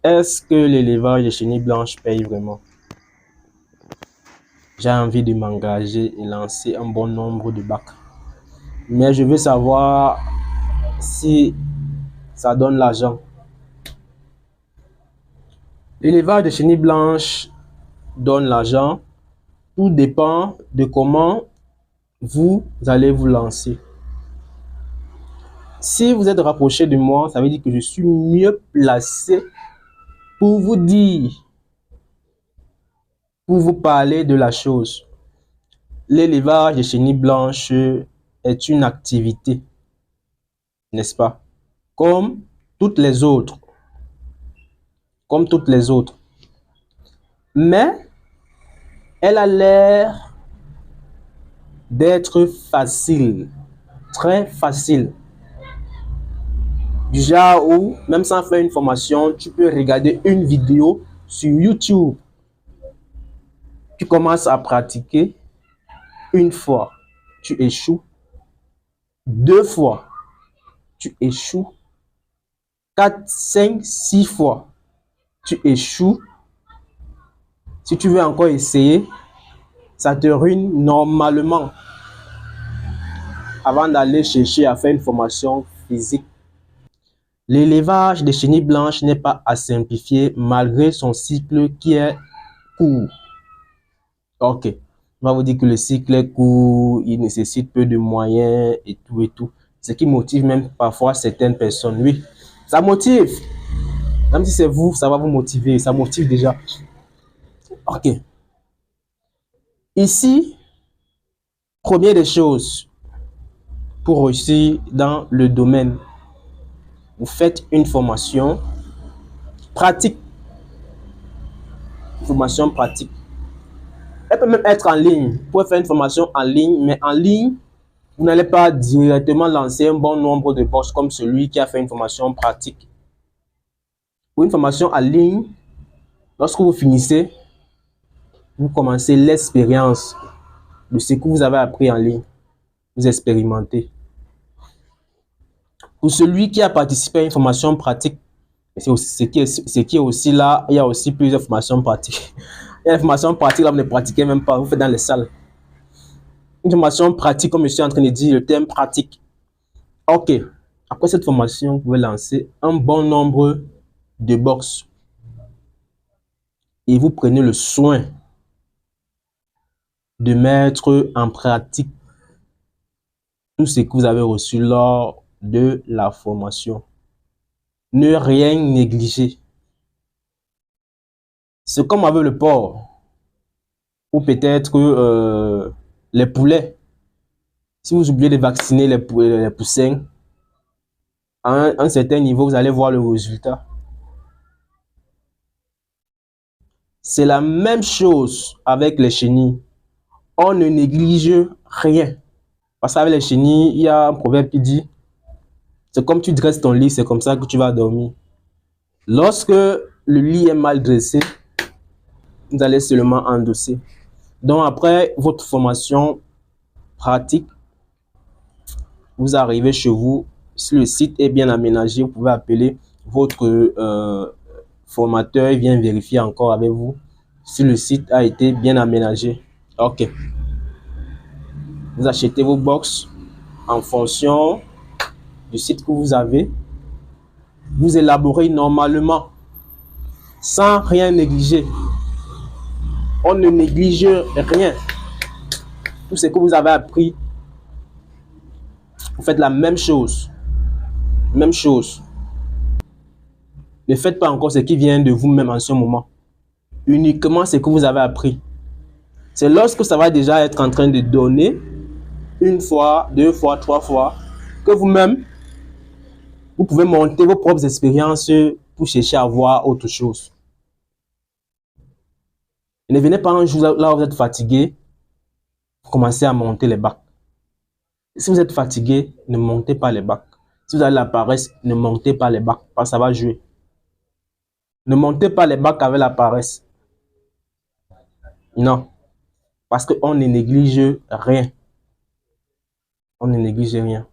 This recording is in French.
Est-ce que l'élevage de chenilles blanches paye vraiment? J'ai envie de m'engager et lancer un bon nombre de bacs. Mais je veux savoir si ça donne l'argent. L'élevage de chenilles blanches donne l'argent. Tout dépend de comment vous allez vous lancer. Si vous êtes rapproché de moi, ça veut dire que je suis mieux placé pour vous dire, pour vous parler de la chose. L'élevage de chenilles blanches est une activité, n'est-ce pas? Comme toutes les autres. Comme toutes les autres. Mais elle a l'air d'être facile, très facile. Du genre où, même sans faire une formation, tu peux regarder une vidéo sur YouTube. Tu commences à pratiquer. Une fois, tu échoues. 2 fois, tu échoues. 4, 5, 6 fois, tu échoues. Si tu veux encore essayer, ça te ruine normalement avant d'aller chercher à faire une formation physique. L'élevage des chenilles blanches n'est pas à simplifier malgré son cycle qui est court. Ok, on va vous dire que le cycle est court, il nécessite peu de moyens et tout et tout. Ce qui motive même parfois certaines personnes. Oui, ça motive. Même si c'est vous, ça va vous motiver. Ça motive déjà. Ok. Ici, première des choses, pour réussir dans le domaine, vous faites une formation pratique. Formation pratique. Elle peut même être en ligne. Vous pouvez faire une formation en ligne, mais en ligne, vous n'allez pas directement lancer un bon nombre de postes comme celui qui a fait une formation pratique. Pour une formation en ligne, lorsque vous finissez, vous commencez l'expérience de ce que vous avez appris en ligne. Vous expérimentez. Pour celui qui a participé à une formation pratique, ce qui est aussi là, il y a aussi plusieurs formations pratiques. Il y a une formation pratique, là, vous ne pratiquez même pas, vous faites dans les salles. Une formation pratique, comme je suis en train de dire, le terme pratique. Ok, après cette formation, vous pouvez lancer un bon nombre de box. Et vous prenez le soin de mettre en pratique tout ce que vous avez reçu lors de la formation. Ne rien négliger. C'est comme avec le porc ou peut-être les poulets. Si vous oubliez de vacciner les poussins, à un certain niveau, vous allez voir le résultat. C'est la même chose avec les chenilles. On ne néglige rien. Parce qu'avec les chenilles, il y a un proverbe qui dit, c'est comme tu dresses ton lit, c'est comme ça que tu vas dormir. Lorsque le lit est mal dressé, vous allez seulement endosser. Donc après votre formation pratique, vous arrivez chez vous, si le site est bien aménagé, vous pouvez appeler votre formateur, il vient vérifier encore avec vous si le site a été bien aménagé. Ok. Vous achetez vos box en fonction du site que vous avez. Vous élaborez normalement, sans rien négliger. On ne néglige rien. Tout ce que vous avez appris, vous faites la même chose. Même chose. Ne faites pas encore ce qui vient de vous-même en ce moment. Uniquement ce que vous avez appris. C'est lorsque ça va déjà être en train de donner, une fois, 2 fois, 3 fois, que vous-même, vous pouvez monter vos propres expériences pour chercher à voir autre chose. Et ne venez pas un jour là où vous êtes fatigué, vous commencez à monter les bacs. Si vous êtes fatigué, ne montez pas les bacs. Si vous avez la paresse, ne montez pas les bacs, parce que ça va jouer. Ne montez pas les bacs avec la paresse. Non, parce qu'on ne néglige rien. On ne néglige rien.